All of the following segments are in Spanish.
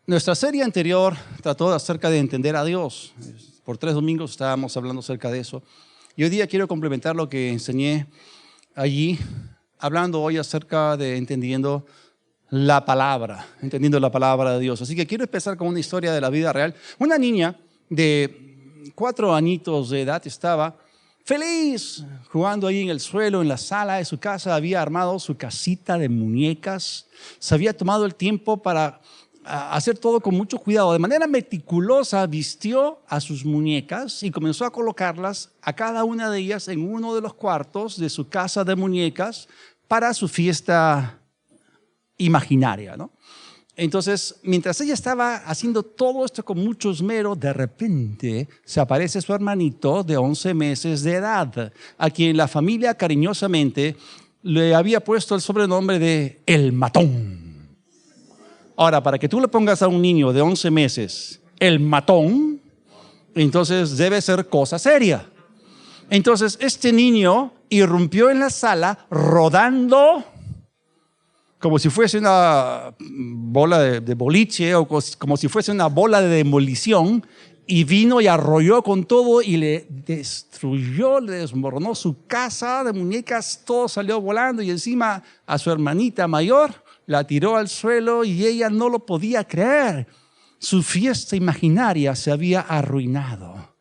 Nuestra serie anterior trató acerca de entender a Dios. Por 3 domingos estábamos hablando acerca de eso. Y hoy día quiero complementar lo que enseñé allí, hablando hoy acerca de entendiendo la palabra de Dios. Así que quiero empezar con una historia de la vida real. Una niña de 4 añitos de edad estaba feliz jugando ahí en el suelo, en la sala de su casa. Había armado su casita de muñecas. Se había tomado el tiempo para hacer todo con mucho cuidado. De manera meticulosa vistió a sus muñecas y comenzó a colocarlas a cada una de ellas en uno de los cuartos de su casa de muñecas para su fiesta imaginaria, ¿no? Entonces, mientras ella estaba haciendo todo esto con mucho esmero, de repente se aparece su hermanito de 11 meses de edad, a quien la familia cariñosamente le había puesto el sobrenombre de El Matón. Ahora, para que tú le pongas a un niño de 11 meses El Matón, entonces debe ser cosa seria. Entonces, este niño irrumpió en la sala rodando como si fuese una bola de boliche o como si fuese una bola de demolición, y vino y arrolló con todo y le destruyó, le desmoronó su casa de muñecas. Todo salió volando y encima a su hermanita mayor la tiró al suelo y ella no lo podía creer. Su fiesta imaginaria se había arruinado.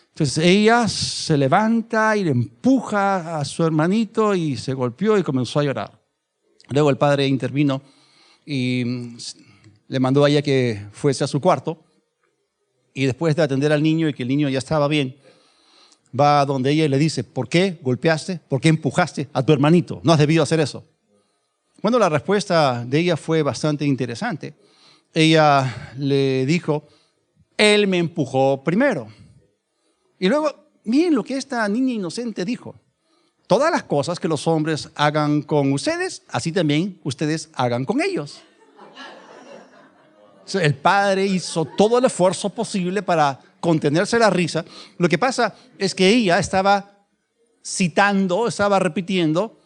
Entonces ella se levanta y le empuja a su hermanito y se golpeó y comenzó a llorar. Luego el padre intervino y le mandó a ella que fuese a su cuarto, y después de atender al niño y que el niño ya estaba bien, va donde ella y le dice: ¿por qué golpeaste? ¿Por qué empujaste a tu hermanito? No has debido hacer eso. Bueno, la respuesta de ella fue bastante interesante. Ella le dijo: él me empujó primero. Y luego, miren lo que esta niña inocente dijo: todas las cosas que los hombres hagan con ustedes, así también ustedes hagan con ellos. El padre hizo todo el esfuerzo posible para contenerse la risa. Lo que pasa es que ella estaba repitiendo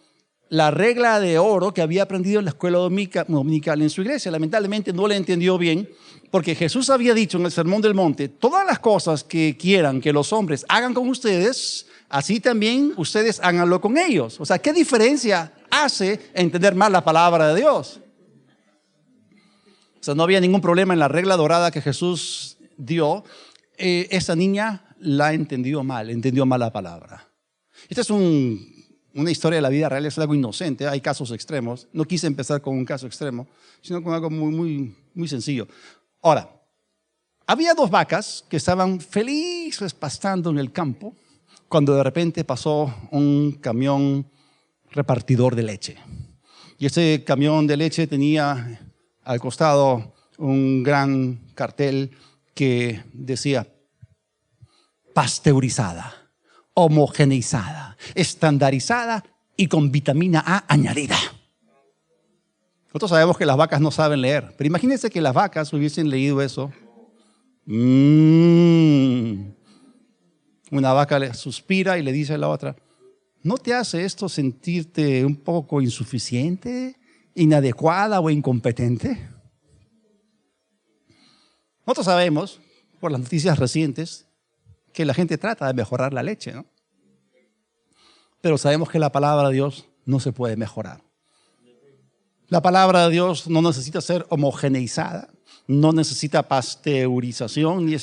la regla de oro que había aprendido en la escuela dominical en su iglesia. Lamentablemente no la entendió bien, porque Jesús había dicho en el Sermón del Monte: todas las cosas que quieran que los hombres hagan con ustedes, así también ustedes háganlo con ellos. O sea, ¿qué diferencia hace entender mal la palabra de Dios? O sea, no había ningún problema en la regla dorada que Jesús dio. Esa niña la entendió mal la palabra. Esta es una historia de la vida real, es algo inocente. Hay casos extremos. No quise empezar con un caso extremo, sino con algo muy sencillo. Ahora, había 2 vacas que estaban felices pastando en el campo cuando de repente pasó un camión repartidor de leche. Y ese camión de leche tenía al costado un gran cartel que decía: pasteurizada, homogeneizada, estandarizada y con vitamina A añadida. Nosotros sabemos que las vacas no saben leer, pero imagínense que las vacas hubiesen leído eso. Una vaca le suspira y le dice a la otra: ¿no te hace esto sentirte un poco insuficiente, inadecuada o incompetente? Nosotros sabemos, por las noticias recientes, que la gente trata de mejorar la leche, ¿no? Pero sabemos que la palabra de Dios no se puede mejorar. La palabra de Dios no necesita ser homogeneizada, no necesita pasteurización ni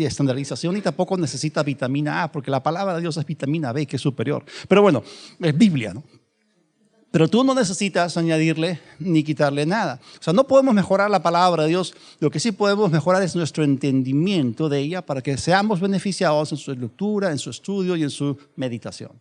estandarización, ni tampoco necesita vitamina A, porque la palabra de Dios es vitamina B, que es superior. Pero bueno, es Biblia, ¿no? Pero tú no necesitas añadirle ni quitarle nada. O sea, no podemos mejorar la palabra de Dios. Lo que sí podemos mejorar es nuestro entendimiento de ella, para que seamos beneficiados en su lectura, en su estudio y en su meditación.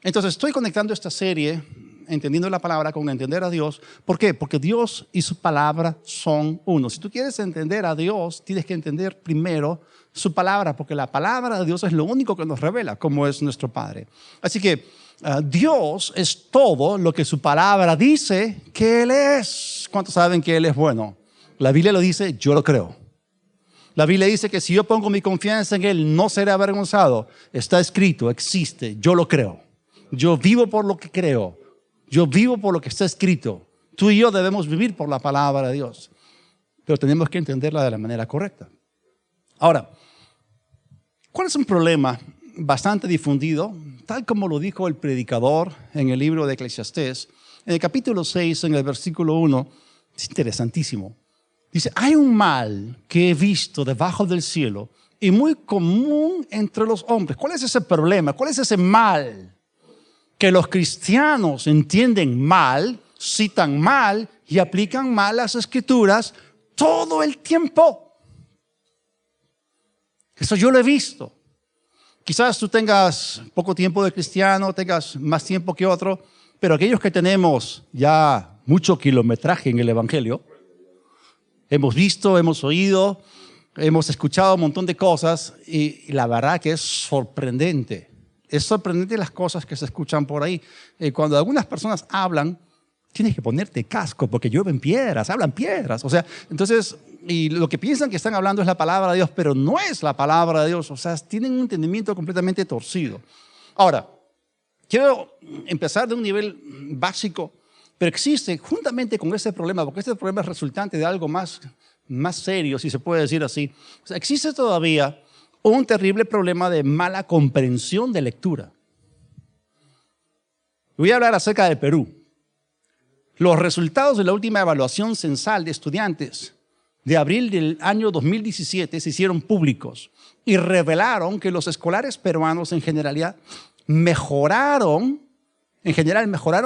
Entonces, estoy conectando esta serie, entendiendo la palabra, con entender a Dios. ¿Por qué? Porque Dios y su palabra son uno. Si tú quieres entender a Dios, tienes que entender primero su palabra, porque la palabra de Dios es lo único que nos revela cómo es nuestro Padre. Así que Dios es todo lo que su palabra dice que Él es. ¿Cuántos saben que Él es bueno? La Biblia lo dice, yo lo creo. La Biblia dice que si yo pongo mi confianza en Él, no seré avergonzado. Está escrito, existe, yo lo creo. Yo vivo por lo que creo. Yo vivo por lo que está escrito. Tú y yo debemos vivir por la palabra de Dios. pero tenemos que entenderla de la manera correcta. Ahora, ¿cuál es un problema bastante difundido? Tal como lo dijo el predicador en el libro de Eclesiastés, en el capítulo 6, en el versículo 1, es interesantísimo. Dice, hay un mal que he visto debajo del cielo y muy común entre los hombres. ¿Cuál es ese problema? ¿Cuál es ese mal? Que los cristianos entienden mal, citan mal y aplican mal las escrituras todo el tiempo. Eso yo lo he visto. Quizás tú tengas poco tiempo de cristiano, tengas más tiempo que otro, pero aquellos que tenemos ya mucho kilometraje en el Evangelio, hemos visto, hemos oído, hemos escuchado un montón de cosas y la verdad que es sorprendente. Es sorprendente las cosas que se escuchan por ahí. Cuando algunas personas hablan, tienes que ponerte casco porque llueven piedras, hablan piedras. O sea, entonces, y lo que piensan que están hablando es la palabra de Dios, pero no es la palabra de Dios. O sea, tienen un entendimiento completamente torcido. Ahora, quiero empezar de un nivel básico, pero existe juntamente con este problema, porque este problema es resultante de algo más serio, si se puede decir así. O sea, existe todavía un terrible problema de mala comprensión de lectura. Voy a hablar acerca de Perú. Los resultados de la última evaluación censal de estudiantes de abril del año 2017 se hicieron públicos y revelaron que los escolares peruanos en general mejoraron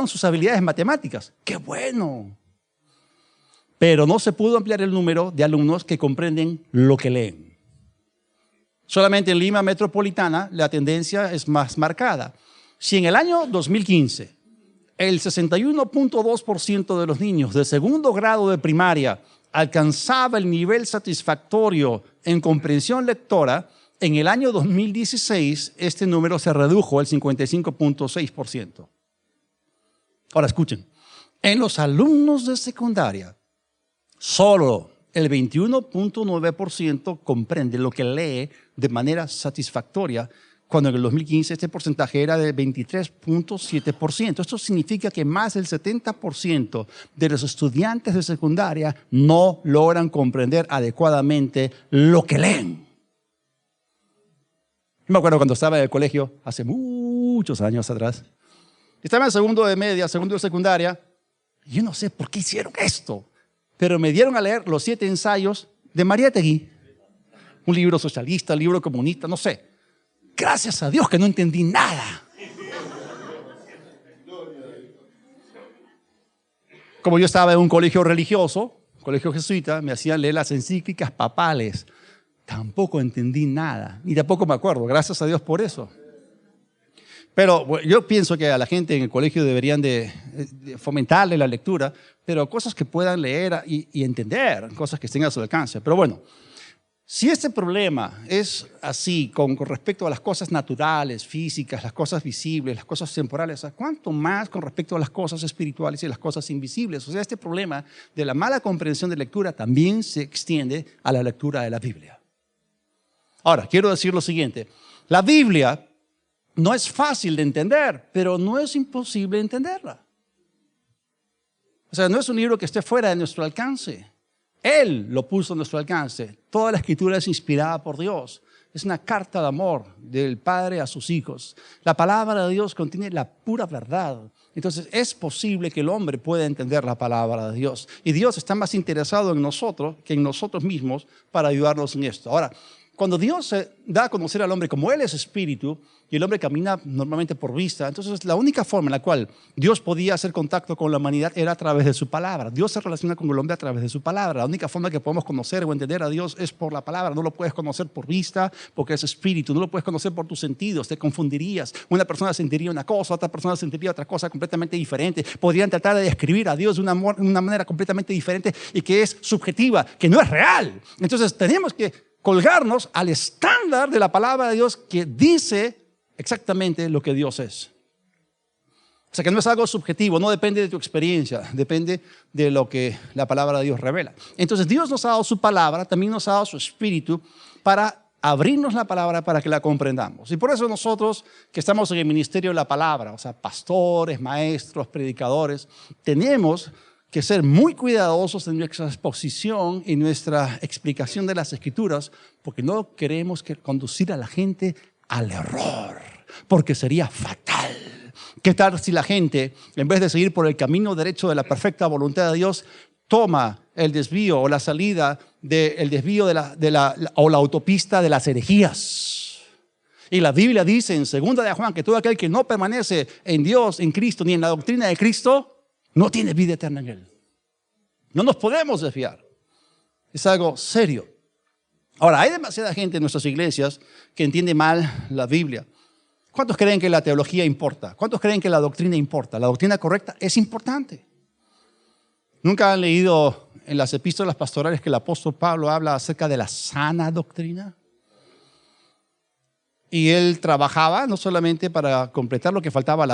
sus habilidades matemáticas. ¡Qué bueno! Pero no se pudo ampliar el número de alumnos que comprenden lo que leen. Solamente en Lima metropolitana la tendencia es más marcada. Si en el año 2015 el 61.2% de los niños de segundo grado de primaria alcanzaba el nivel satisfactorio en comprensión lectora, en el año 2016 este número se redujo al 55.6%. Ahora escuchen, en los alumnos de secundaria, solo el 21.9% comprende lo que lee de manera satisfactoria, cuando en el 2015 este porcentaje era de 23.7%. Esto significa que más del 70% de los estudiantes de secundaria no logran comprender adecuadamente lo que leen. Yo me acuerdo cuando estaba en el colegio, hace muchos años atrás, estaba en segundo de media, segundo de secundaria, y yo no sé por qué hicieron esto, pero me dieron a leer los 7 ensayos de Mariátegui, un libro socialista, un libro comunista, no sé. Gracias a Dios que no entendí nada. Como yo estaba en un colegio religioso, colegio jesuita, me hacían leer las encíclicas papales. Tampoco entendí nada, ni tampoco me acuerdo, gracias a Dios por eso. Pero bueno, yo pienso que a la gente en el colegio deberían de fomentarle la lectura, pero cosas que puedan leer y entender, cosas que estén a su alcance. Pero bueno, si este problema es así con respecto a las cosas naturales, físicas, las cosas visibles, las cosas temporales, ¿cuánto más con respecto a las cosas espirituales y las cosas invisibles? O sea, este problema de la mala comprensión de lectura también se extiende a la lectura de la Biblia. Ahora, quiero decir lo siguiente. La Biblia no es fácil de entender, pero no es imposible entenderla. O sea, no es un libro que esté fuera de nuestro alcance. Él lo puso a nuestro alcance. Toda la escritura es inspirada por Dios. Es una carta de amor del Padre a sus hijos. La palabra de Dios contiene la pura verdad. Entonces es posible que el hombre pueda entender la palabra de Dios. Y Dios está más interesado en nosotros que en nosotros mismos para ayudarnos en esto. Ahora, cuando Dios se da a conocer al hombre como Él es espíritu y el hombre camina normalmente por vista, entonces la única forma en la cual Dios podía hacer contacto con la humanidad era a través de su palabra. Dios se relaciona con el hombre a través de su palabra. La única forma que podemos conocer o entender a Dios es por la palabra. No lo puedes conocer por vista porque es espíritu. No lo puedes conocer por tus sentidos. Te confundirías. Una persona sentiría una cosa, otra persona sentiría otra cosa completamente diferente. Podrían tratar de describir a Dios de una manera completamente diferente y que es subjetiva, que no es real. Entonces tenemos que colgarnos al estándar de la palabra de Dios que dice exactamente lo que Dios es. O sea, que no es algo subjetivo, no depende de tu experiencia, depende de lo que la palabra de Dios revela. Entonces Dios nos ha dado su palabra, también nos ha dado su espíritu para abrirnos la palabra para que la comprendamos. Y por eso nosotros que estamos en el ministerio de la palabra, o sea, pastores, maestros, predicadores, tenemos que ser muy cuidadosos en nuestra exposición y nuestra explicación de las Escrituras, porque no queremos conducir a la gente al error, porque sería fatal. ¿Qué tal si la gente, en vez de seguir por el camino derecho de la perfecta voluntad de Dios, toma el desvío o la salida del desvío o la autopista de las herejías? Y la Biblia dice en 2 de Juan que todo aquel que no permanece en Dios, en Cristo, ni en la doctrina de Cristo, no tiene vida eterna en Él. No nos podemos desviar. Es algo serio. Ahora, hay demasiada gente en nuestras iglesias que entiende mal la Biblia. ¿Cuántos creen que la teología importa? ¿Cuántos creen que la doctrina importa? La doctrina correcta es importante. ¿Nunca han leído en las epístolas pastorales que el apóstol Pablo habla acerca de la sana doctrina? Y él trabajaba no solamente para completar lo que faltaba a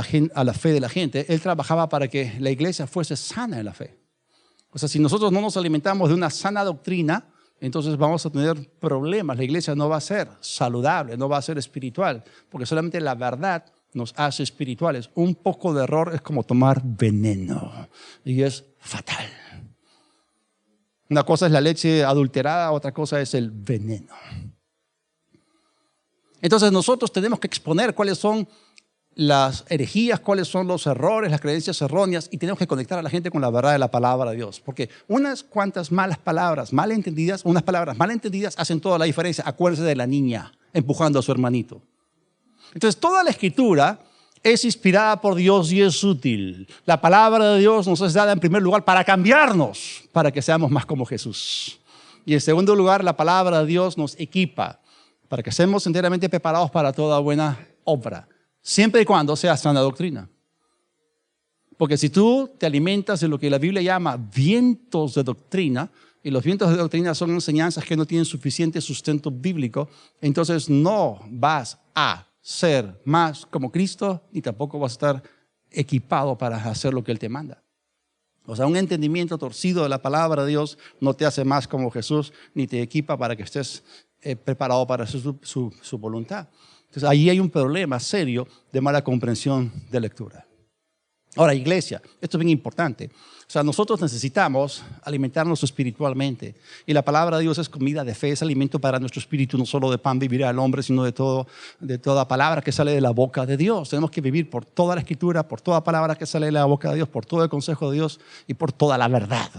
la fe de la gente, él trabajaba para que la iglesia fuese sana en la fe. O sea, si nosotros no nos alimentamos de una sana doctrina, entonces vamos a tener problemas. La iglesia no va a ser saludable, no va a ser espiritual, porque solamente la verdad nos hace espirituales. Un poco de error es como tomar veneno y es fatal. Una cosa es la leche adulterada, otra cosa es el veneno. Entonces nosotros tenemos que exponer cuáles son las herejías, cuáles son los errores, las creencias erróneas, y tenemos que conectar a la gente con la verdad de la palabra de Dios. Porque unas cuantas malas palabras malentendidas, unas palabras malentendidas hacen toda la diferencia. Acuérdense de la niña empujando a su hermanito. Entonces toda la Escritura es inspirada por Dios y es útil. La palabra de Dios nos es dada en primer lugar para cambiarnos, para que seamos más como Jesús. Y en segundo lugar, la palabra de Dios nos equipa para que estemos enteramente preparados para toda buena obra, siempre y cuando sea sana doctrina. Porque si tú te alimentas de lo que la Biblia llama vientos de doctrina, y los vientos de doctrina son enseñanzas que no tienen suficiente sustento bíblico, entonces no vas a ser más como Cristo, ni tampoco vas a estar equipado para hacer lo que Él te manda. O sea, un entendimiento torcido de la palabra de Dios no te hace más como Jesús, ni te equipa para que estés preparado para hacer su voluntad. Entonces, ahí hay un problema serio de mala comprensión de lectura. Ahora, iglesia, esto es bien importante. O sea, nosotros necesitamos alimentarnos espiritualmente. Y la palabra de Dios es comida de fe, es alimento para nuestro espíritu. No solo de pan vivirá el hombre, sino de toda palabra que sale de la boca de Dios. Tenemos que vivir por toda la Escritura, por toda palabra que sale de la boca de Dios, por todo el consejo de Dios y por toda la verdad.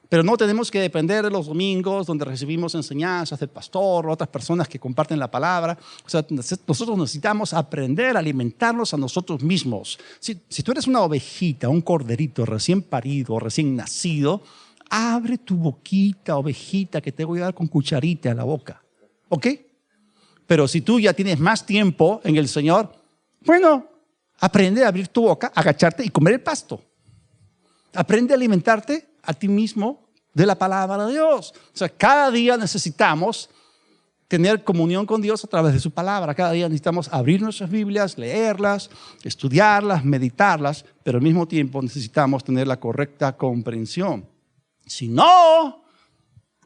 Pero no tenemos que depender de los domingos donde recibimos enseñanzas del pastor o otras personas que comparten la palabra. O sea, nosotros necesitamos aprender a alimentarnos a nosotros mismos. Si tú eres una ovejita, un corderito recién parido, recién nacido, abre tu boquita, ovejita, que te voy a dar con cucharita a la boca. ¿Ok? Pero si tú ya tienes más tiempo en el Señor, bueno, aprende a abrir tu boca, agacharte y comer el pasto. Aprende a alimentarte a ti mismo de la palabra de Dios. O sea, cada día necesitamos tener comunión con Dios a través de su palabra. Cada día necesitamos abrir nuestras Biblias, leerlas, estudiarlas, meditarlas, pero al mismo tiempo necesitamos tener la correcta comprensión. Si no,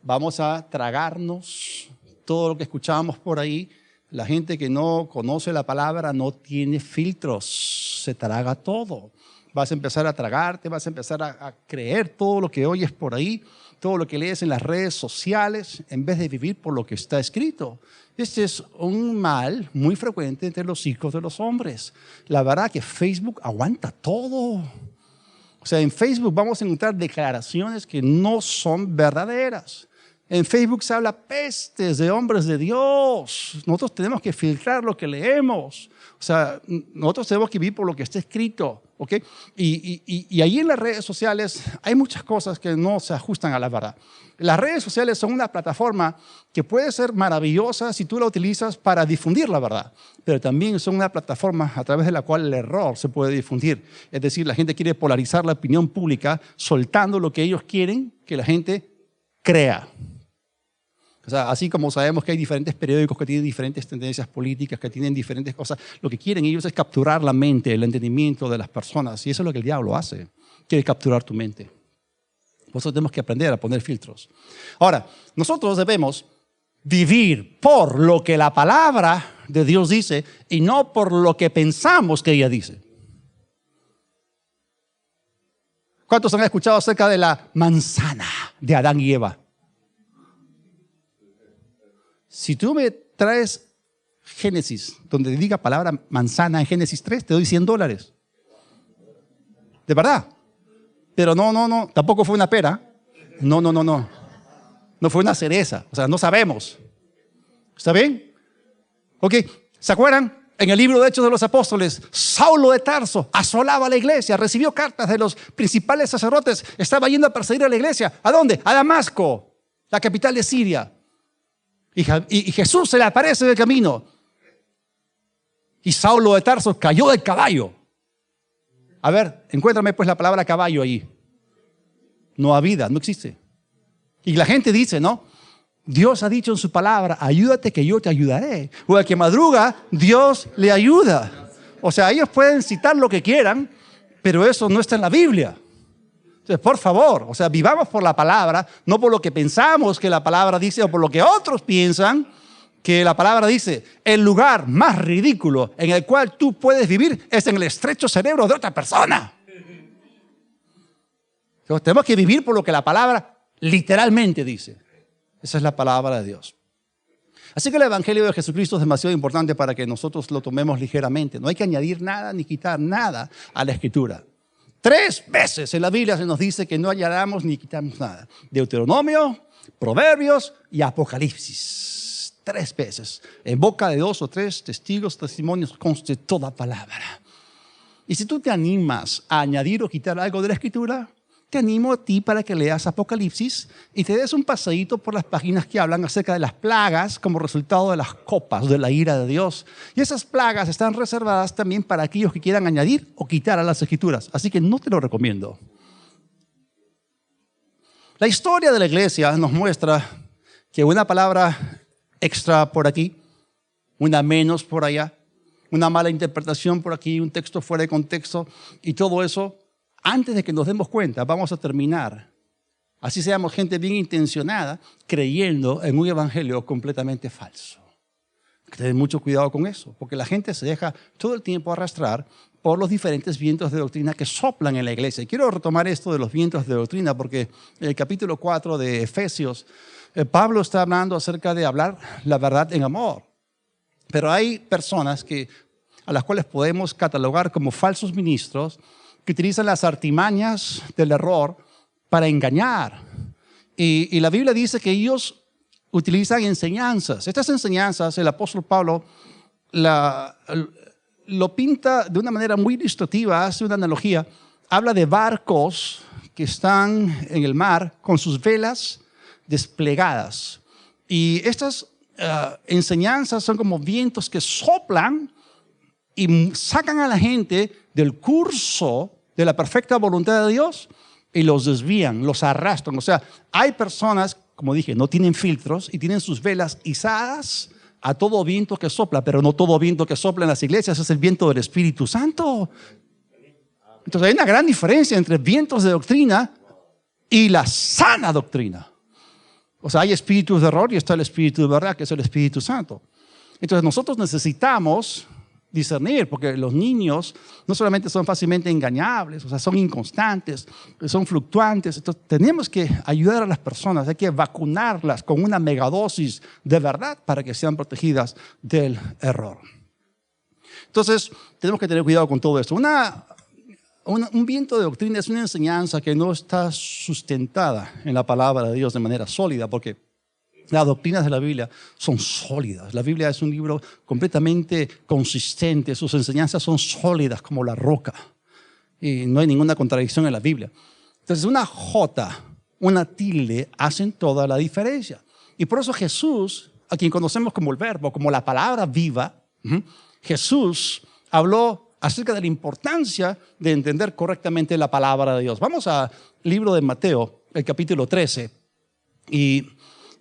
vamos a tragarnos todo lo que escuchamos por ahí. La gente que no conoce la palabra no tiene filtros, se traga todo. Vas a empezar a tragarte, vas a empezar a creer todo lo que oyes por ahí, todo lo que lees en las redes sociales, en vez de vivir por lo que está escrito. Este es un mal muy frecuente entre los hijos de los hombres. La verdad que Facebook aguanta todo. O sea, en Facebook vamos a encontrar declaraciones que no son verdaderas. En Facebook se habla pestes de hombres de Dios. Nosotros tenemos que filtrar lo que leemos. O sea, nosotros tenemos que vivir por lo que está escrito. ¿Okay? Y ahí en las redes sociales hay muchas cosas que no se ajustan a la verdad. Las redes sociales son una plataforma que puede ser maravillosa si tú la utilizas para difundir la verdad, pero también son una plataforma a través de la cual el error se puede difundir. Es decir, la gente quiere polarizar la opinión pública soltando lo que ellos quieren que la gente crea. O sea, así como sabemos que hay diferentes periódicos que tienen diferentes tendencias políticas, que tienen diferentes cosas, lo que quieren ellos es capturar la mente, el entendimiento de las personas. Y eso es lo que el diablo hace. Quiere capturar tu mente. Por eso tenemos que aprender a poner filtros. Ahora, nosotros debemos vivir por lo que la palabra de Dios dice y no por lo que pensamos que ella dice. ¿Cuántos han escuchado acerca de la manzana de Adán y Eva? Si tú me traes Génesis, donde diga palabra manzana en Génesis 3, te doy $100. De verdad. Pero no, tampoco fue una pera. No. No fue una cereza. O sea, no sabemos. ¿Está bien? Ok, ¿se acuerdan? En el libro de Hechos de los Apóstoles, Saulo de Tarso asolaba la iglesia, recibió cartas de los principales sacerdotes, estaba yendo a perseguir a la iglesia. ¿A dónde? A Damasco, la capital de Siria. Y Jesús se le aparece en el camino. Y Saulo de Tarso cayó del caballo. A ver, encuéntrame pues la palabra caballo ahí. No ha vida, no existe. Y la gente dice, ¿no? Dios ha dicho en su palabra, ayúdate que yo te ayudaré. O al que madruga, Dios le ayuda. O sea, ellos pueden citar lo que quieran, pero eso no está en la Biblia. Entonces, por favor, o sea, vivamos por la palabra, no por lo que pensamos que la palabra dice o por lo que otros piensan que la palabra dice. El lugar más ridículo en el cual tú puedes vivir es en el estrecho cerebro de otra persona. Entonces, tenemos que vivir por lo que la palabra literalmente dice. Esa es la palabra de Dios. Así que el Evangelio de Jesucristo es demasiado importante para que nosotros lo tomemos ligeramente. No hay que añadir nada ni quitar nada a la Escritura. 3 veces en la Biblia se nos dice que no añadamos ni quitamos nada. Deuteronomio, Proverbios y Apocalipsis. 3 veces. En boca de 2 o 3 testigos, testimonios, conste toda palabra. Y si tú te animas a añadir o quitar algo de la Escritura, te animo a ti para que leas Apocalipsis y te des un paseíto por las páginas que hablan acerca de las plagas como resultado de las copas de la ira de Dios. Y esas plagas están reservadas también para aquellos que quieran añadir o quitar a las Escrituras. Así que no te lo recomiendo. La historia de la iglesia nos muestra que una palabra extra por aquí, una menos por allá, una mala interpretación por aquí, un texto fuera de contexto y todo eso, antes de que nos demos cuenta, vamos a terminar, así seamos gente bien intencionada, creyendo en un evangelio completamente falso. Hay que tener mucho cuidado con eso, porque la gente se deja todo el tiempo arrastrar por los diferentes vientos de doctrina que soplan en la iglesia. Y quiero retomar esto de los vientos de doctrina, porque en el capítulo 4 de Efesios, Pablo está hablando acerca de hablar la verdad en amor. Pero hay personas a las cuales podemos catalogar como falsos ministros, que utilizan las artimañas del error para engañar. Y la Biblia dice que ellos utilizan enseñanzas. Estas enseñanzas, el apóstol Pablo lo pinta de una manera muy ilustrativa, hace una analogía. Habla de barcos que están en el mar con sus velas desplegadas. Y estas enseñanzas son como vientos que soplan y sacan a la gente del curso de la perfecta voluntad de Dios y los desvían, los arrastran. O sea, hay personas, como dije, no tienen filtros y tienen sus velas izadas a todo viento que sopla, pero no todo viento que sopla en las iglesias es el viento del Espíritu Santo. Entonces hay una gran diferencia entre vientos de doctrina y la sana doctrina. O sea, hay espíritus de error y está el espíritu de verdad, que es el Espíritu Santo. Entonces nosotros necesitamos discernir, porque los niños no solamente son fácilmente engañables, o sea, son inconstantes, son fluctuantes. Entonces tenemos que ayudar a las personas, hay que vacunarlas con una megadosis de verdad para que sean protegidas del error. Entonces tenemos que tener cuidado con todo esto. Un viento de doctrina es una enseñanza que no está sustentada en la palabra de Dios de manera sólida, porque las doctrinas de la Biblia son sólidas. La Biblia es un libro completamente consistente. Sus enseñanzas son sólidas como la roca. Y no hay ninguna contradicción en la Biblia. Entonces, una J, una tilde, hacen toda la diferencia. Y por eso Jesús, a quien conocemos como el Verbo, como la palabra viva, Jesús habló acerca de la importancia de entender correctamente la palabra de Dios. Vamos al libro de Mateo, el capítulo 13, y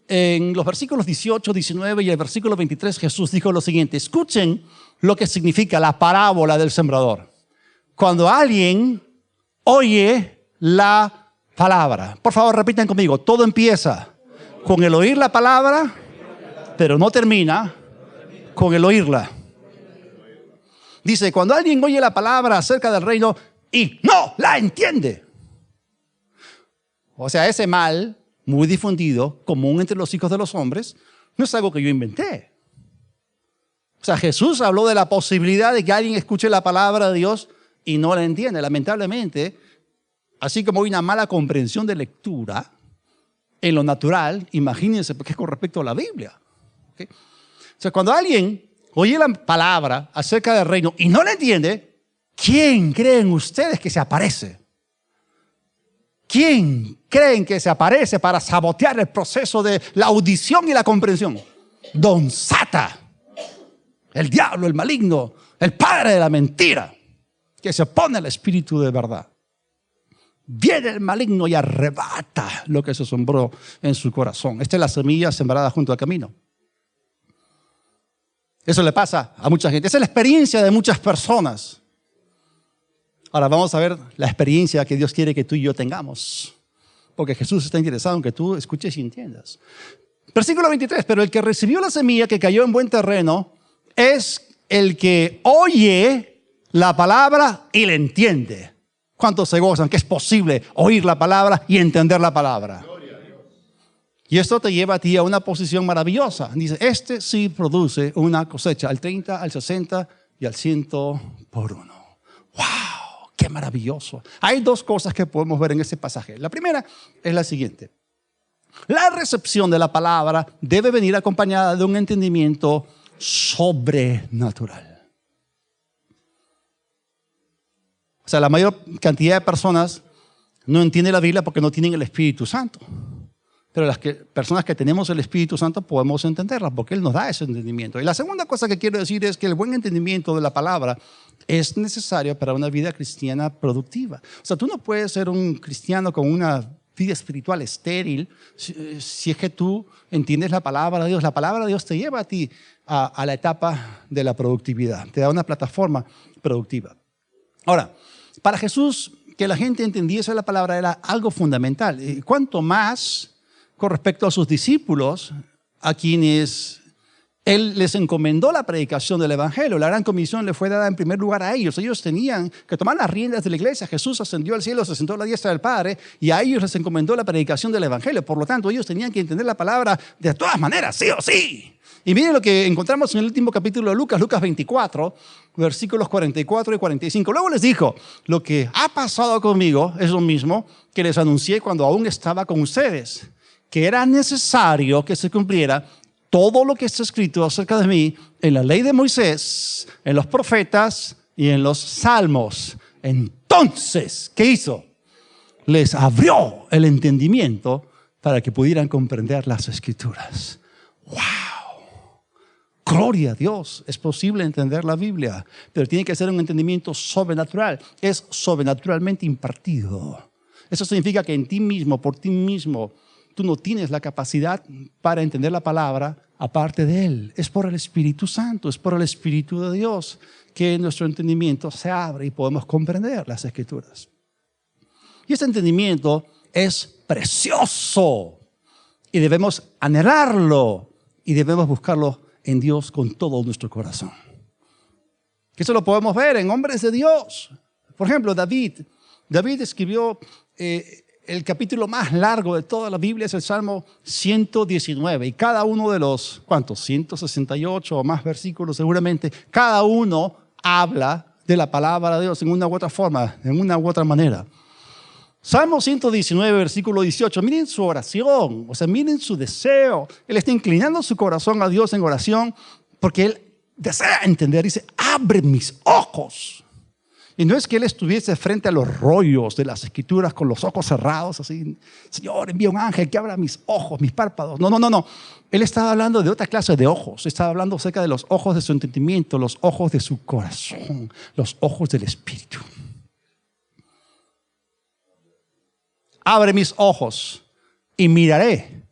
en los versículos 18, 19 y el versículo 23 Jesús dijo lo siguiente: escuchen lo que significa la parábola del sembrador. Cuando alguien oye la palabra, por favor repitan conmigo, todo empieza con el oír la palabra, pero no termina con el oírla. Dice, cuando alguien oye la palabra acerca del reino y no la entiende. O sea, ese mal muy difundido, común entre los hijos de los hombres, no es algo que yo inventé. O sea, Jesús habló de la posibilidad de que alguien escuche la palabra de Dios y no la entiende. Lamentablemente, así como hay una mala comprensión de lectura en lo natural, imagínense porque es con respecto a la Biblia. ¿Okay? O sea, cuando alguien oye la palabra acerca del reino y no la entiende, ¿quién creen ustedes que se aparece? ¿Quién creen que se aparece para sabotear el proceso de la audición y la comprensión? Don Sata, el diablo, el maligno, el padre de la mentira, que se opone al espíritu de verdad. Viene el maligno y arrebata lo que se sembró en su corazón. Esta es la semilla sembrada junto al camino. Eso le pasa a mucha gente. Esa es la experiencia de muchas personas. Ahora vamos a ver la experiencia que Dios quiere que tú y yo tengamos. Porque Jesús está interesado en que tú escuches y entiendas. Versículo 23, pero el que recibió la semilla que cayó en buen terreno es el que oye la palabra y la entiende. ¿Cuántos se gozan que es posible oír la palabra y entender la palabra? Y esto te lleva a ti a una posición maravillosa. Dice, este sí produce una cosecha al 30, al 60 y al 100 por uno. ¡Wow! ¡Qué maravilloso! Hay dos cosas que podemos ver en este pasaje. La primera es la siguiente. La recepción de la palabra debe venir acompañada de un entendimiento sobrenatural. O sea, la mayor cantidad de personas no entienden la Biblia porque no tienen el Espíritu Santo. Pero las personas que tenemos el Espíritu Santo podemos entenderla porque Él nos da ese entendimiento. Y la segunda cosa que quiero decir es que el buen entendimiento de la palabra es necesario para una vida cristiana productiva. O sea, tú no puedes ser un cristiano con una vida espiritual estéril si es que tú entiendes la palabra de Dios. La palabra de Dios te lleva a ti a la etapa de la productividad. Te da una plataforma productiva. Ahora, para Jesús, que la gente entendiese la palabra era algo fundamental. Cuanto más con respecto a sus discípulos, a quienes Él les encomendó la predicación del Evangelio. La gran comisión le fue dada en primer lugar a ellos. Ellos tenían que tomar las riendas de la iglesia. Jesús ascendió al cielo, se sentó a la diestra del Padre y a ellos les encomendó la predicación del Evangelio. Por lo tanto, ellos tenían que entender la palabra de todas maneras, sí o sí. Y miren lo que encontramos en el último capítulo de Lucas, Lucas 24, versículos 44 y 45. Luego les dijo, lo que ha pasado conmigo es lo mismo que les anuncié cuando aún estaba con ustedes, que era necesario que se cumpliera todo lo que está escrito acerca de mí en la ley de Moisés, en los profetas y en los salmos. Entonces, ¿qué hizo? Les abrió el entendimiento para que pudieran comprender las escrituras. ¡Wow! Gloria a Dios, es posible entender la Biblia, pero tiene que ser un entendimiento sobrenatural, es sobrenaturalmente impartido. Eso significa que en ti mismo, por ti mismo, tú no tienes la capacidad para entender la palabra aparte de Él. Es por el Espíritu Santo, es por el Espíritu de Dios que nuestro entendimiento se abre y podemos comprender las Escrituras. Y este entendimiento es precioso y debemos anhelarlo y debemos buscarlo en Dios con todo nuestro corazón. Eso lo podemos ver en hombres de Dios. Por ejemplo, David escribió el capítulo más largo de toda la Biblia, es el Salmo 119. Y cada uno de los, ¿cuántos? 168 o más versículos seguramente, cada uno habla de la palabra de Dios en una u otra forma, en una u otra manera. Salmo 119, versículo 18, miren su oración, o sea, miren su deseo. Él está inclinando su corazón a Dios en oración porque él desea entender. Dice, abre mis ojos. Y no es que él estuviese frente a los rollos de las escrituras con los ojos cerrados, así, Señor, envía un ángel que abra mis ojos, mis párpados. No. Él estaba hablando de otra clase de ojos. Estaba hablando acerca de los ojos de su entendimiento, los ojos de su corazón, los ojos del Espíritu. Abre mis ojos y miraré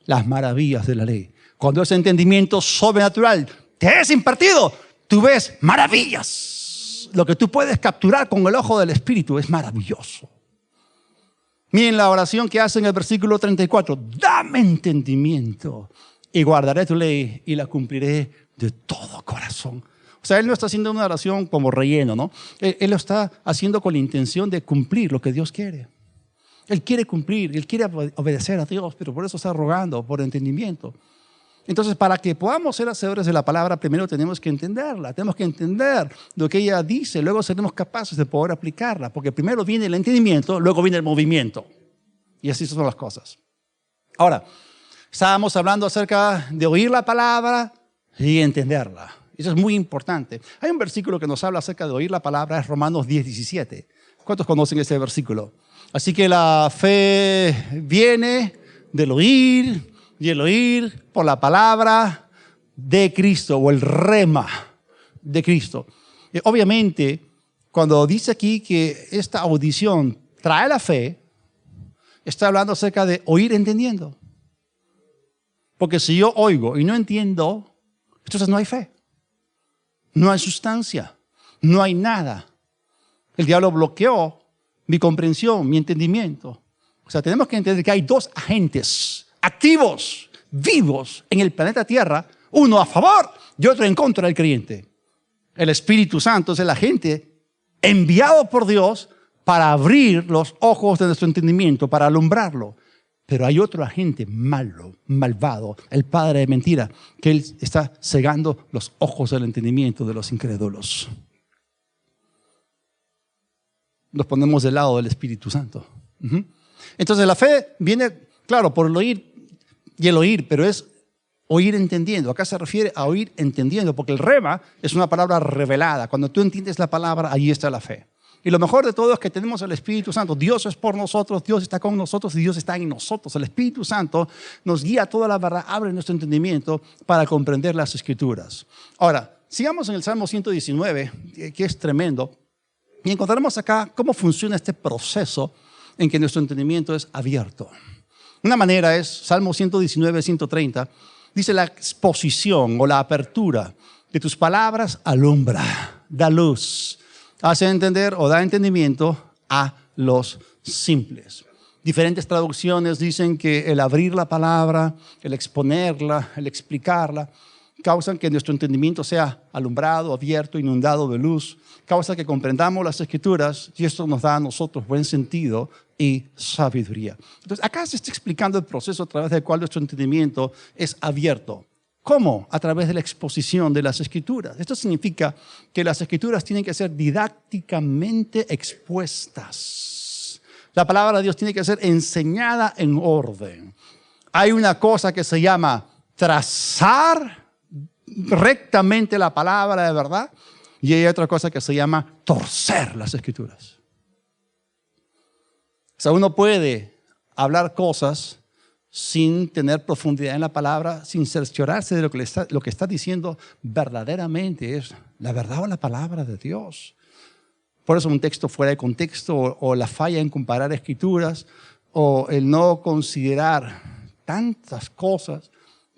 las maravillas de la ley. Cuando ese entendimiento sobrenatural te es impartido, tú ves maravillas. Lo que tú puedes capturar con el ojo del Espíritu es maravilloso. Miren la oración que hace en el versículo 34. Dame entendimiento y guardaré tu ley y la cumpliré de todo corazón. O sea, él no está haciendo una oración como relleno, ¿no? Él lo está haciendo con la intención de cumplir lo que Dios quiere. Él quiere cumplir, Él quiere obedecer a Dios, pero por eso está rogando por entendimiento. Entonces, para que podamos ser hacedores de la palabra, primero tenemos que entenderla, tenemos que entender lo que ella dice, luego seremos capaces de poder aplicarla, porque primero viene el entendimiento, luego viene el movimiento. Y así son las cosas. Ahora, estábamos hablando acerca de oír la palabra y entenderla. Eso es muy importante. Hay un versículo que nos habla acerca de oír la palabra, es Romanos 10:17. ¿Cuántos conocen ese versículo? Así que la fe viene del oír y el oír por la palabra de Cristo o el rema de Cristo. Obviamente, cuando dice aquí que esta audición trae la fe, está hablando acerca de oír entendiendo. Porque si yo oigo y no entiendo, entonces no hay fe. No hay sustancia, no hay nada. El diablo bloqueó mi comprensión, mi entendimiento. O sea, tenemos que entender que hay dos agentes activos, vivos en el planeta Tierra, uno a favor y otro en contra del creyente. El Espíritu Santo es el agente enviado por Dios para abrir los ojos de nuestro entendimiento, para alumbrarlo. Pero hay otro agente malo, malvado, el padre de mentira, que él está cegando los ojos del entendimiento de los incrédulos. Nos ponemos del lado del Espíritu Santo. Entonces la fe viene, claro, por el oír y el oír, pero es oír entendiendo. Acá se refiere a oír entendiendo, porque el rema es una palabra revelada. Cuando tú entiendes la palabra, ahí está la fe. Y lo mejor de todo es que tenemos el Espíritu Santo. Dios es por nosotros, Dios está con nosotros y Dios está en nosotros. El Espíritu Santo nos guía a toda la verdad, abre nuestro entendimiento para comprender las Escrituras. Ahora, sigamos en el Salmo 119, que es tremendo, y encontraremos acá cómo funciona este proceso en que nuestro entendimiento es abierto. Una manera es, Salmo 119, 130, dice la exposición o la apertura de tus palabras alumbra, da luz, hace entender o da entendimiento a los simples. Diferentes traducciones dicen que el abrir la palabra, el exponerla, el explicarla, causan que nuestro entendimiento sea alumbrado, abierto, inundado de luz, causa que comprendamos las Escrituras y esto nos da a nosotros buen sentido y sabiduría. Entonces, acá se está explicando el proceso a través del cual nuestro entendimiento es abierto. ¿Cómo? A través de la exposición de las Escrituras. Esto significa que las Escrituras tienen que ser didácticamente expuestas. La palabra de Dios tiene que ser enseñada en orden. Hay una cosa que se llama trazar rectamente la palabra de verdad y hay otra cosa que se llama torcer las Escrituras. O sea, uno puede hablar cosas sin tener profundidad en la palabra, sin cerciorarse de lo que está diciendo verdaderamente es la verdad o la palabra de Dios. Por eso un texto fuera de contexto o la falla en comparar escrituras o el no considerar tantas cosas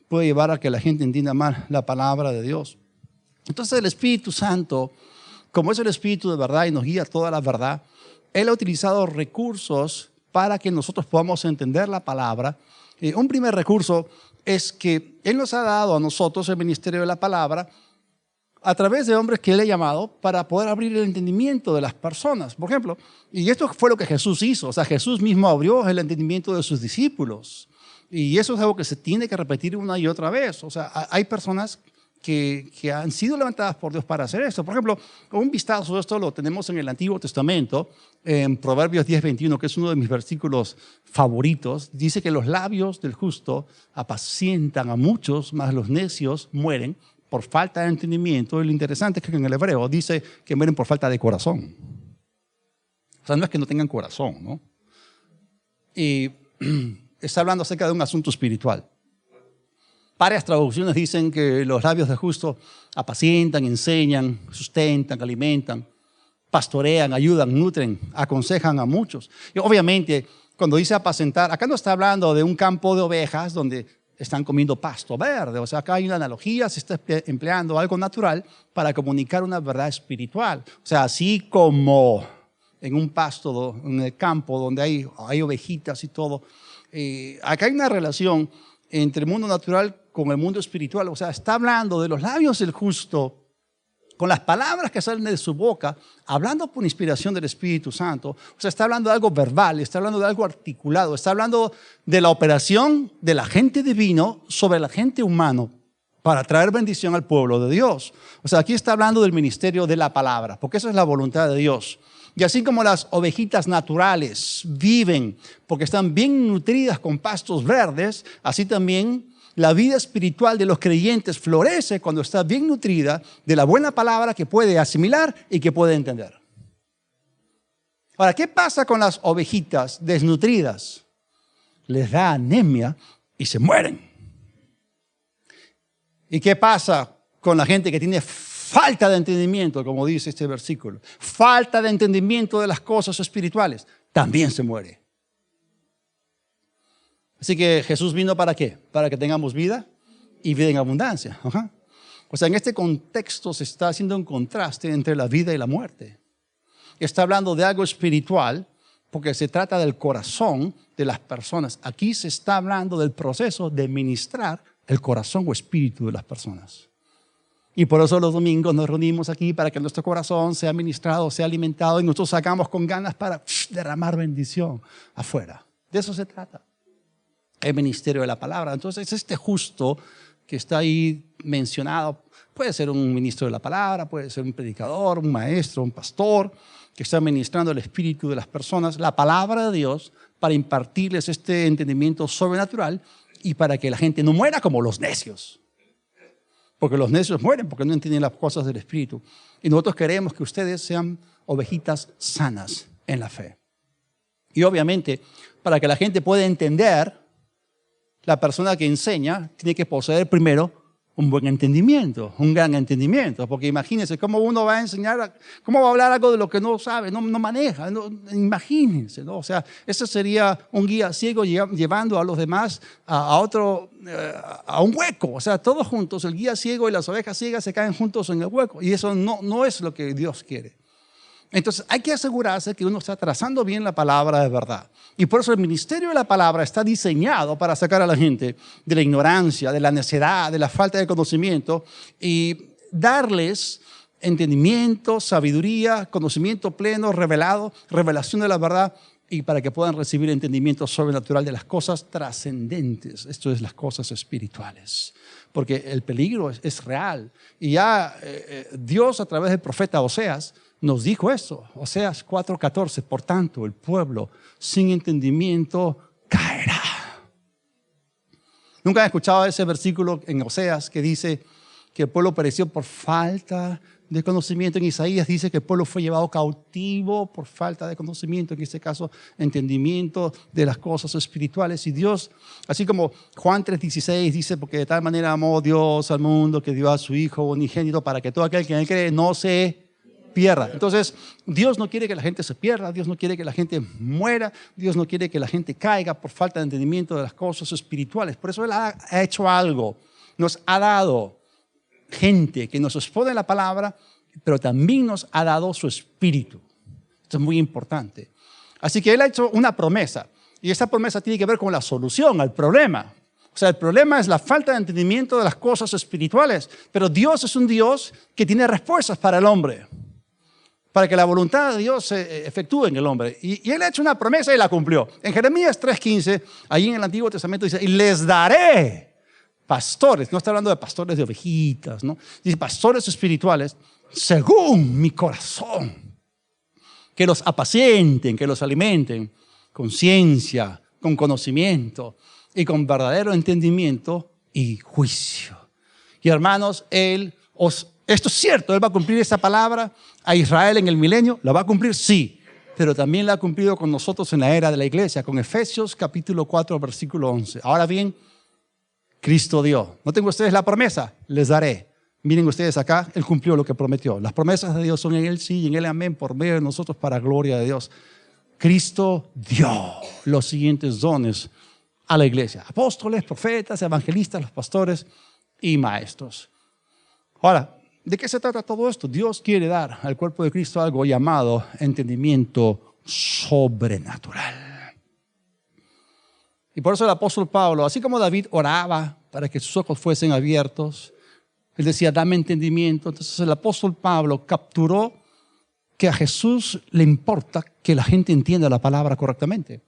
puede llevar a que la gente entienda mal la palabra de Dios. Entonces el Espíritu Santo, como es el Espíritu de verdad y nos guía toda la verdad, Él ha utilizado recursos para que nosotros podamos entender la palabra. Un primer recurso es que Él nos ha dado a nosotros el ministerio de la palabra a través de hombres que Él ha llamado para poder abrir el entendimiento de las personas. Por ejemplo, y esto fue lo que Jesús hizo. O sea, Jesús mismo abrió el entendimiento de sus discípulos. Y eso es algo que se tiene que repetir una y otra vez. O sea, hay personas que han sido levantadas por Dios para hacer esto. Por ejemplo, un vistazo de esto lo tenemos en el Antiguo Testamento, en Proverbios 10:21, que es uno de mis versículos favoritos. Dice que los labios del justo apacientan a muchos, mas los necios mueren por falta de entendimiento. Y lo interesante es que en el hebreo dice que mueren por falta de corazón. O sea, no es que no tengan corazón, ¿no? Y está hablando acerca de un asunto espiritual. Varias traducciones dicen que los labios del justo apacientan, enseñan, sustentan, alimentan, pastorean, ayudan, nutren, aconsejan a muchos. Y obviamente, cuando dice apacentar, acá no está hablando de un campo de ovejas donde están comiendo pasto verde. O sea, acá hay una analogía, se está empleando algo natural para comunicar una verdad espiritual. O sea, así como en un pasto, en el campo donde hay ovejitas y todo, acá hay una relación entre el mundo natural con el mundo espiritual. O sea, está hablando de los labios del justo, con las palabras que salen de su boca, hablando por inspiración del Espíritu Santo. O sea, está hablando de algo verbal, está hablando de algo articulado, está hablando de la operación del agente divino sobre el agente humano para traer bendición al pueblo de Dios. O sea, aquí está hablando del ministerio de la palabra, porque esa es la voluntad de Dios. Y así como las ovejitas naturales viven porque están bien nutridas con pastos verdes, así también la vida espiritual de los creyentes florece cuando está bien nutrida de la buena palabra que puede asimilar y que puede entender. Ahora, ¿qué pasa con las ovejitas desnutridas? Les da anemia y se mueren. ¿Y qué pasa con la gente que tiene falta de entendimiento, como dice este versículo? Falta de entendimiento de las cosas espirituales. También se muere. Así que Jesús vino ¿para qué? Para que tengamos vida y vida en abundancia. Ajá. O sea, en este contexto se está haciendo un contraste entre la vida y la muerte. Está hablando de algo espiritual porque se trata del corazón de las personas. Aquí se está hablando del proceso de ministrar el corazón o espíritu de las personas. Y por eso los domingos nos reunimos aquí para que nuestro corazón sea ministrado, sea alimentado y nosotros sacamos con ganas para derramar bendición afuera. De eso se trata. El ministerio de la palabra. Entonces, este justo que está ahí mencionado, puede ser un ministro de la palabra, puede ser un predicador, un maestro, un pastor, que está ministrando el espíritu de las personas, la palabra de Dios, para impartirles este entendimiento sobrenatural y para que la gente no muera como los necios. Porque los necios mueren porque no entienden las cosas del espíritu. Y nosotros queremos que ustedes sean ovejitas sanas en la fe. Y obviamente, para que la gente pueda entender, la persona que enseña tiene que poseer primero un buen entendimiento, un gran entendimiento. Porque imagínense cómo uno va a enseñar, cómo va a hablar algo de lo que no sabe, no maneja. Imagínense, ¿no? O sea, ese sería un guía ciego llevando a los demás a un hueco. O sea, todos juntos, el guía ciego y las ovejas ciegas se caen juntos en el hueco. Y eso no es lo que Dios quiere. Entonces hay que asegurarse que uno está trazando bien la palabra de verdad. Y por eso el ministerio de la palabra está diseñado para sacar a la gente de la ignorancia, de la necedad, de la falta de conocimiento y darles entendimiento, sabiduría, conocimiento pleno, revelado, revelación de la verdad y para que puedan recibir entendimiento sobrenatural de las cosas trascendentes. Esto es las cosas espirituales. Porque el peligro es real. Y ya Dios a través del profeta Oseas nos dijo eso, Oseas 4:14, por tanto el pueblo sin entendimiento caerá. ¿Nunca han escuchado ese versículo en Oseas que dice que el pueblo pereció por falta de conocimiento? En Isaías dice que el pueblo fue llevado cautivo por falta de conocimiento, en este caso entendimiento de las cosas espirituales. Y Dios, así como Juan 3:16 dice, porque de tal manera amó Dios al mundo que dio a su Hijo unigénito para que todo aquel que en él cree no se pierda. Entonces, Dios no quiere que la gente se pierda, Dios no quiere que la gente muera, Dios no quiere que la gente caiga por falta de entendimiento de las cosas espirituales. Por eso Él ha hecho algo, nos ha dado gente que nos expone la palabra, pero también nos ha dado su espíritu. Esto es muy importante. Así que Él ha hecho una promesa, y esa promesa tiene que ver con la solución al problema. O sea, el problema es la falta de entendimiento de las cosas espirituales, pero Dios es un Dios que tiene respuestas para el hombre, para que la voluntad de Dios se efectúe en el hombre. Y Él ha hecho una promesa y la cumplió. En Jeremías 3:15, ahí en el Antiguo Testamento dice, y les daré pastores, no está hablando de pastores de ovejitas, ¿no? Dice pastores espirituales, según mi corazón, que los apacienten, que los alimenten con ciencia, con conocimiento y con verdadero entendimiento y juicio. Y hermanos, esto es cierto, Él va a cumplir esa palabra a Israel en el milenio, ¿la va a cumplir? Sí, pero también la ha cumplido con nosotros en la era de la iglesia, con Efesios capítulo 4, versículo 11. Ahora bien, Cristo dio. ¿No tengo ustedes la promesa? Les daré. Miren ustedes acá, Él cumplió lo que prometió. Las promesas de Dios son en Él sí y en Él amén por medio de nosotros para gloria de Dios. Cristo dio los siguientes dones a la iglesia: apóstoles, profetas, evangelistas, los pastores y maestros. Ahora, ¿de qué se trata todo esto? Dios quiere dar al cuerpo de Cristo algo llamado entendimiento sobrenatural. Y por eso el apóstol Pablo, así como David oraba para que sus ojos fuesen abiertos, Él decía, dame entendimiento. Entonces el apóstol Pablo capturó que a Jesús le importa que la gente entienda la palabra correctamente.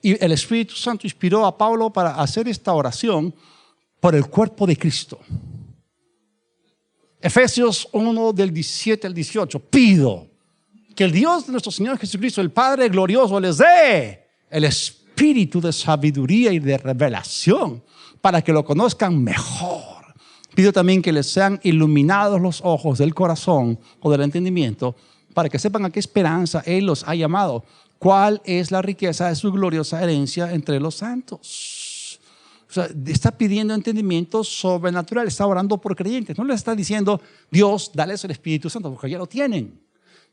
Y el Espíritu Santo inspiró a Pablo para hacer esta oración por el cuerpo de Cristo. Efesios 1 del 17 al 18. Pido que el Dios de nuestro Señor Jesucristo, el Padre glorioso, les dé el espíritu de sabiduría y de revelación para que lo conozcan mejor. Pido también que les sean iluminados los ojos del corazón o del entendimiento para que sepan a qué esperanza Él los ha llamado. ¿Cuál es la riqueza de su gloriosa herencia entre los santos? O sea, está pidiendo entendimiento sobrenatural, está orando por creyentes. No les está diciendo, Dios, dales el Espíritu Santo, porque ya lo tienen.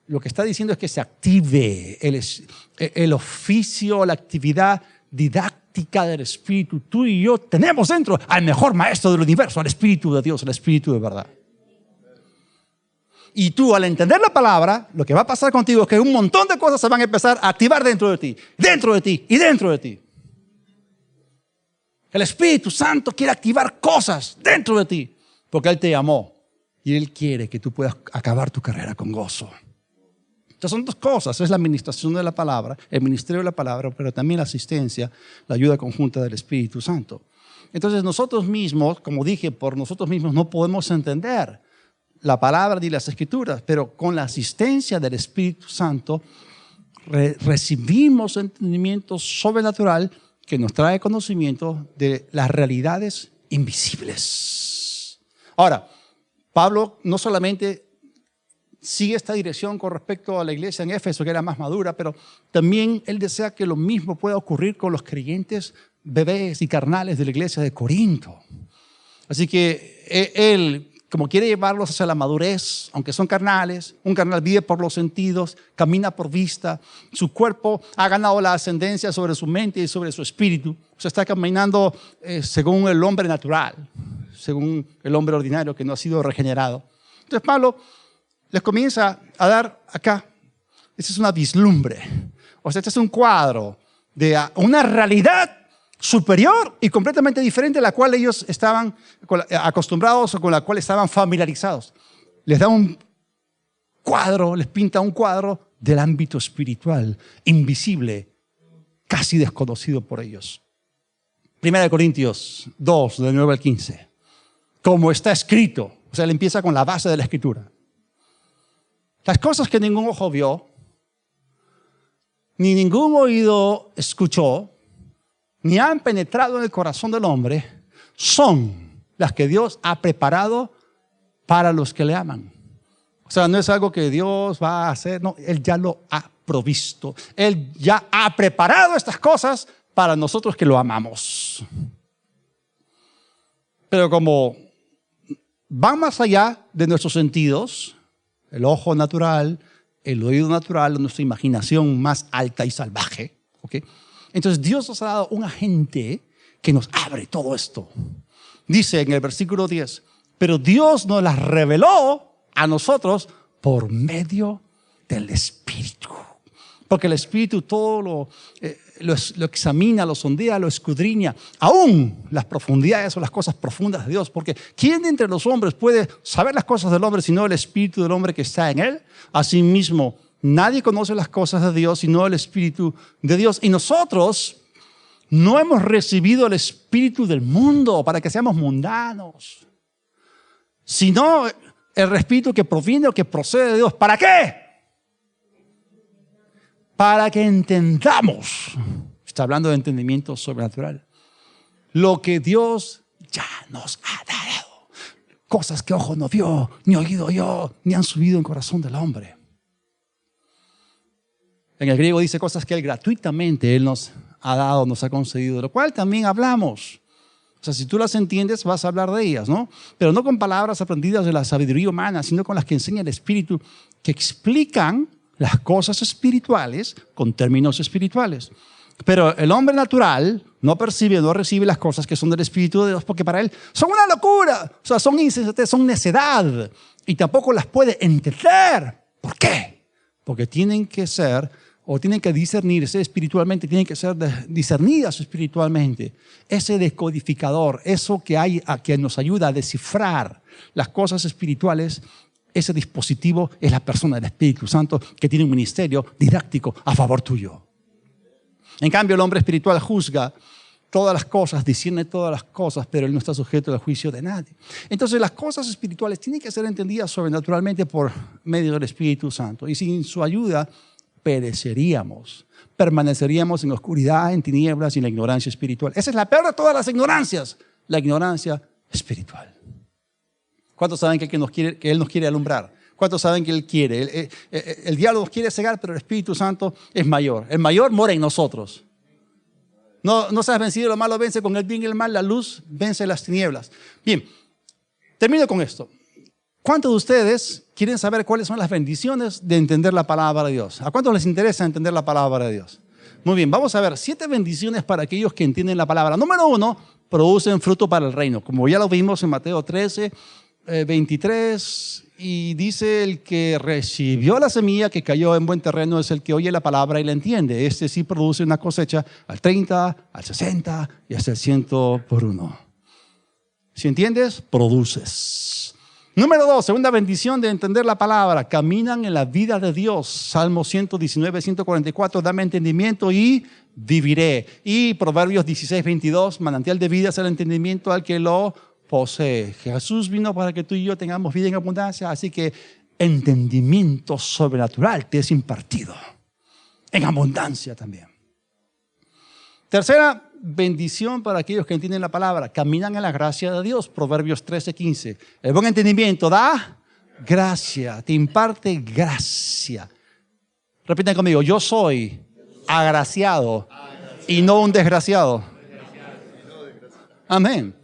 Lo que está diciendo es que se active el oficio, la actividad didáctica del Espíritu. Tú y yo tenemos dentro al mejor maestro del universo, al Espíritu de Dios, al Espíritu de verdad. Y tú, al entender la palabra, lo que va a pasar contigo es que un montón de cosas se van a empezar a activar dentro de ti y dentro de ti. El Espíritu Santo quiere activar cosas dentro de ti porque Él te llamó y Él quiere que tú puedas acabar tu carrera con gozo. Entonces son dos cosas, es la administración de la palabra, el ministerio de la palabra, pero también la asistencia, la ayuda conjunta del Espíritu Santo. Entonces nosotros mismos, como dije, por nosotros mismos no podemos entender la palabra ni las escrituras, pero con la asistencia del Espíritu Santo recibimos entendimiento sobrenatural que nos trae conocimiento de las realidades invisibles. Ahora, Pablo no solamente sigue esta dirección con respecto a la iglesia en Éfeso, que era más madura, pero también él desea que lo mismo pueda ocurrir con los creyentes bebés y carnales de la iglesia de Corinto. Así que él, como quiere llevarlos hacia la madurez, aunque son carnales, un carnal vive por los sentidos, camina por vista, su cuerpo ha ganado la ascendencia sobre su mente y sobre su espíritu, o sea, está caminando según el hombre natural, según el hombre ordinario que no ha sido regenerado. Entonces Pablo les comienza a dar acá, esta es una vislumbre, o sea, este es un cuadro de una realidad superior y completamente diferente a la cual ellos estaban acostumbrados o con la cual estaban familiarizados. Les da un cuadro, les pinta un cuadro del ámbito espiritual, invisible, casi desconocido por ellos. 1 Corintios 2, del 9 al 15. Como está escrito, o sea, él empieza con la base de la escritura. Las cosas que ningún ojo vio, ni ningún oído escuchó, ni han penetrado en el corazón del hombre, son las que Dios ha preparado para los que le aman. O sea, no es algo que Dios va a hacer, no, Él ya lo ha provisto. Él ya ha preparado estas cosas para nosotros que lo amamos. Pero como van más allá de nuestros sentidos, el ojo natural, el oído natural, nuestra imaginación más alta y salvaje, ¿ok? Entonces Dios nos ha dado un agente que nos abre todo esto. Dice en el versículo 10, pero Dios nos las reveló a nosotros por medio del Espíritu. Porque el Espíritu todo lo examina, lo sondea, lo escudriña, aún las profundidades o las cosas profundas de Dios. Porque ¿quién de entre los hombres puede saber las cosas del hombre sino el Espíritu del hombre que está en él? Asimismo, nadie conoce las cosas de Dios sino el Espíritu de Dios. Y nosotros no hemos recibido el espíritu del mundo para que seamos mundanos, sino el espíritu que proviene o que procede de Dios. ¿Para qué? Para que entendamos, está hablando de entendimiento sobrenatural, lo que Dios ya nos ha dado. Cosas que ojo no vio, ni oído oyó, ni han subido en corazón del hombre. En el griego dice cosas que Él gratuitamente Él nos ha dado, nos ha concedido, de lo cual también hablamos. O sea, si tú las entiendes, vas a hablar de ellas, ¿no? Pero no con palabras aprendidas de la sabiduría humana, sino con las que enseña el Espíritu, que explican las cosas espirituales con términos espirituales. Pero el hombre natural no percibe, no recibe las cosas que son del Espíritu de Dios, porque para él son una locura, o sea, son insensatez, son necedad, y tampoco las puede entender. ¿Por qué? Porque tienen que ser o tienen que discernirse espiritualmente, tienen que ser discernidas espiritualmente. Ese decodificador, eso que nos ayuda a descifrar las cosas espirituales, ese dispositivo es la persona del Espíritu Santo que tiene un ministerio didáctico a favor tuyo. En cambio, el hombre espiritual juzga todas las cosas, discierne todas las cosas, pero él no está sujeto al juicio de nadie. Entonces, las cosas espirituales tienen que ser entendidas sobrenaturalmente por medio del Espíritu Santo. Y sin su ayuda, pereceríamos, permaneceríamos en la oscuridad, en tinieblas y en la ignorancia espiritual. Esa es la peor de todas las ignorancias, la ignorancia espiritual. ¿Cuántos saben que Él nos quiere alumbrar? ¿Cuántos saben que Él quiere? El diablo nos quiere cegar, pero el Espíritu Santo es mayor. El mayor mora en nosotros. No seas vencido, lo malo vence con el bien y el mal, la luz vence las tinieblas. Bien, termino con esto. ¿Cuántos de ustedes quieren saber cuáles son las bendiciones de entender la palabra de Dios? ¿A cuántos les interesa entender la palabra de Dios? Muy bien, vamos a ver 7 bendiciones para aquellos que entienden la palabra. Número 1, producen fruto para el reino. Como ya lo vimos en Mateo 13, 23, y dice: el que recibió la semilla que cayó en buen terreno es el que oye la palabra y la entiende. Este sí produce una cosecha al 30, al 60 y hasta el 100 por 1. Si entiendes, produces. Número 2, segunda bendición de entender la palabra: caminan en la vida de Dios. Salmo 119, 144, dame entendimiento y viviré. Y Proverbios 16, 22, manantial de vida es el entendimiento al que lo posee. Jesús vino para que tú y yo tengamos vida en abundancia, así que entendimiento sobrenatural te es impartido en abundancia también. Tercera bendición para aquellos que entienden la palabra: caminan en la gracia de Dios. Proverbios 13, 15. El buen entendimiento da gracia, te imparte gracia. Repiten conmigo: yo soy agraciado y no un desgraciado. Amén.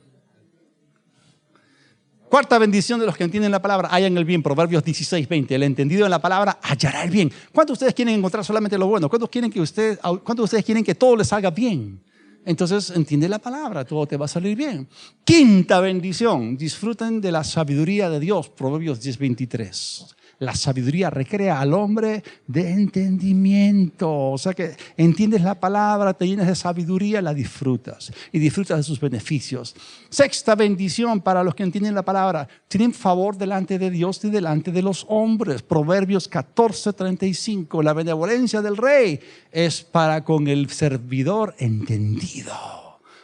Cuarta bendición de los que entienden la palabra: hallan el bien. Proverbios 16, 20. El entendido en la palabra hallará el bien. ¿Cuántos de ustedes quieren encontrar solamente lo bueno? ¿Cuántos de ustedes quieren que todo les salga bien? Entonces, entiende la palabra, todo te va a salir bien. Quinta bendición: disfruten de la sabiduría de Dios. Proverbios 10, 23. La sabiduría recrea al hombre de entendimiento. O sea que entiendes la palabra, te llenas de sabiduría, la disfrutas y disfrutas de sus beneficios. Sexta bendición para los que entienden la palabra: tienen favor delante de Dios y delante de los hombres. Proverbios 14, 35. La benevolencia del rey es para con el servidor entendido.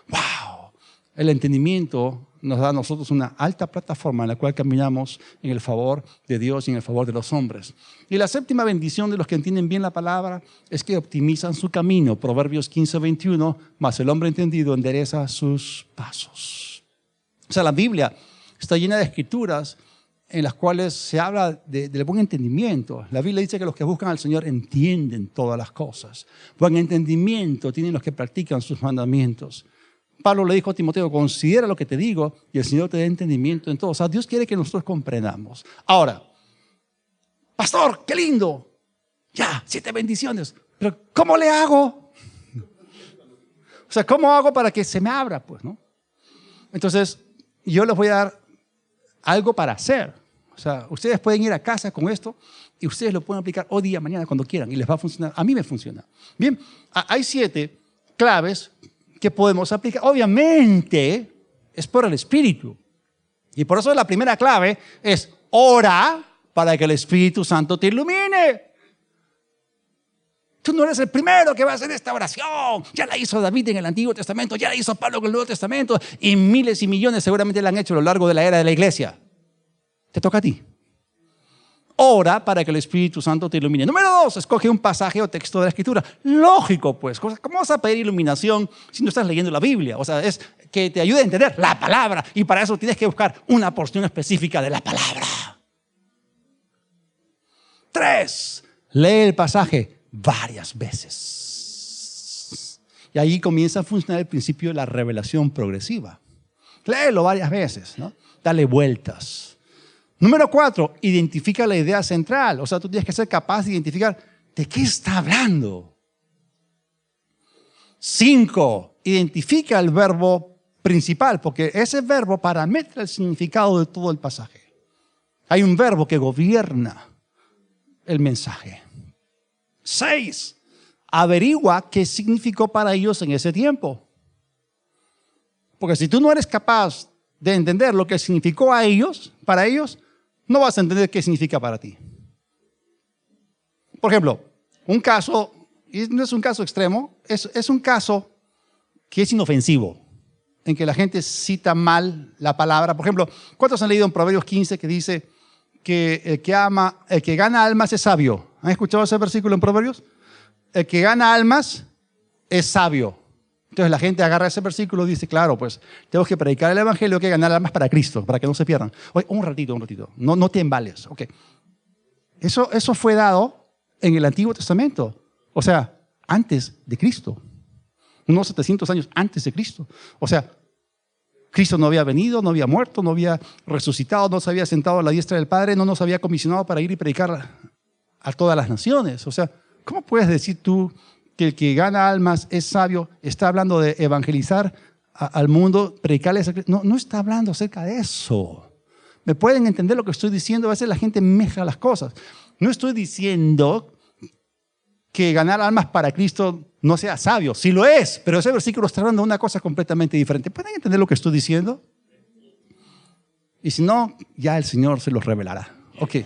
¡Wow! El entendimiento nos da a nosotros una alta plataforma en la cual caminamos en el favor de Dios y en el favor de los hombres. Y la séptima bendición de los que entienden bien la palabra es que optimizan su camino. Proverbios 15, 21, mas el hombre entendido endereza sus pasos. O sea, la Biblia está llena de escrituras en las cuales se habla del buen entendimiento. La Biblia dice que los que buscan al Señor entienden todas las cosas. Buen entendimiento tienen los que practican sus mandamientos. Pablo le dijo a Timoteo: considera lo que te digo y el Señor te dé entendimiento en todo. O sea, Dios quiere que nosotros comprendamos. Ahora, pastor, qué lindo. Ya, 7 bendiciones. Pero ¿cómo le hago? O sea, ¿cómo hago para que se me abra? Pues, ¿no? Entonces, yo les voy a dar algo para hacer. O sea, ustedes pueden ir a casa con esto y ustedes lo pueden aplicar hoy día, mañana, cuando quieran, y les va a funcionar. A mí me funciona. Bien, hay 7 claves que podemos aplicar. Obviamente es por el Espíritu. Y por eso la primera clave es: ora para que el Espíritu Santo te ilumine. Tú no eres el primero que va a hacer esta oración. Ya la hizo David en el Antiguo Testamento, ya la hizo Pablo en el Nuevo Testamento, y miles y millones seguramente la han hecho a lo largo de la era de la iglesia. Te toca a ti. Ora para que el Espíritu Santo te ilumine. Número 2, escoge un pasaje o texto de la Escritura. Lógico, pues. ¿Cómo vas a pedir iluminación si no estás leyendo la Biblia? O sea, es que te ayude a entender la palabra. Y para eso tienes que buscar una porción específica de la palabra. 3, lee el pasaje varias veces. Y ahí comienza a funcionar el principio de la revelación progresiva. Léelo varias veces, ¿no? Dale vueltas. Número 4, identifica la idea central. O sea, tú tienes que ser capaz de identificar de qué está hablando. 5, identifica el verbo principal, porque ese verbo parametra el significado de todo el pasaje. Hay un verbo que gobierna el mensaje. 6, Averigua qué significó para ellos en ese tiempo. Porque si tú no eres capaz de entender lo que significó para ellos, no vas a entender qué significa para ti. Por ejemplo, un caso, y no es un caso extremo, es un caso que es inofensivo, en que la gente cita mal la palabra. Por ejemplo, ¿cuántos han leído en Proverbios 15 que dice que el que gana almas es sabio? ¿Han escuchado ese versículo en Proverbios? El que gana almas es sabio. Entonces la gente agarra ese versículo y dice, claro, pues tengo que predicar el evangelio, que ganar almas para Cristo, para que no se pierdan. Oye, un ratito, no te embales. Okay. Eso fue dado en el Antiguo Testamento, o sea, antes de Cristo, unos 700 años antes de Cristo. O sea, Cristo no había venido, no había muerto, no había resucitado, no se había sentado a la diestra del Padre, no nos había comisionado para ir y predicar a todas las naciones. O sea, ¿cómo puedes decir tú que el que gana almas es sabio? Está hablando de evangelizar al mundo, predicarles a Cristo. No está hablando acerca de eso. ¿Me pueden entender lo que estoy diciendo? A veces la gente mezcla las cosas. No estoy diciendo que ganar almas para Cristo no sea sabio. Sí lo es, pero ese versículo está hablando de una cosa completamente diferente. ¿Pueden entender lo que estoy diciendo? Y si no, ya el Señor se los revelará. Ok.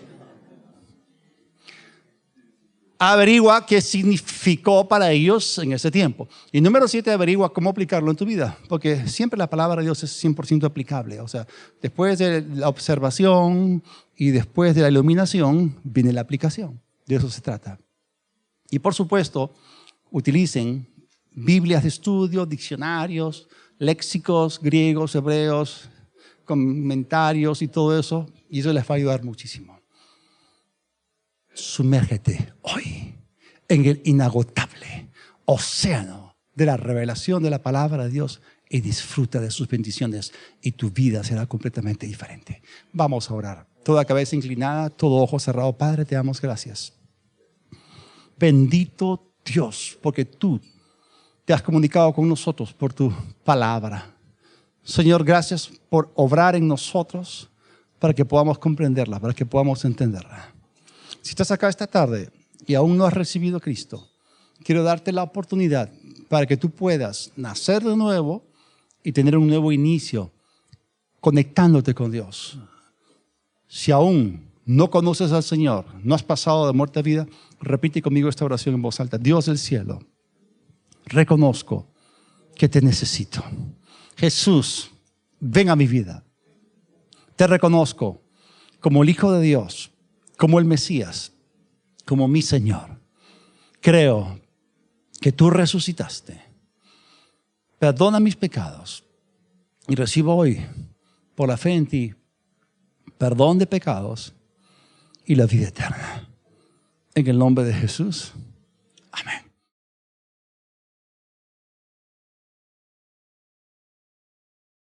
Averigua qué significó para ellos en ese tiempo. Y número 7, averigua cómo aplicarlo en tu vida. Porque siempre la palabra de Dios es 100% aplicable. O sea, después de la observación y después de la iluminación, viene la aplicación. De eso se trata. Y por supuesto, utilicen Biblias de estudio, diccionarios, léxicos griegos, hebreos, comentarios y todo eso. Y eso les va a ayudar muchísimo. Sumérgete hoy en el inagotable océano de la revelación de la palabra de Dios y disfruta de sus bendiciones y tu vida será completamente diferente. Vamos a orar. Toda cabeza inclinada, todo ojo cerrado. Padre, te damos gracias. Bendito Dios, porque tú te has comunicado con nosotros por tu palabra. Señor, gracias por obrar en nosotros para que podamos comprenderla, para que podamos entenderla. Si estás acá esta tarde y aún no has recibido a Cristo, quiero darte la oportunidad para que tú puedas nacer de nuevo y tener un nuevo inicio conectándote con Dios. Si aún no conoces al Señor, no has pasado de muerte a vida, repite conmigo esta oración en voz alta. Dios del cielo, reconozco que te necesito. Jesús, ven a mi vida. Te reconozco como el Hijo de Dios, como el Mesías, como mi Señor. Creo que tú resucitaste. Perdona mis pecados y recibo hoy, por la fe en ti, perdón de pecados y la vida eterna. En el nombre de Jesús. Amén.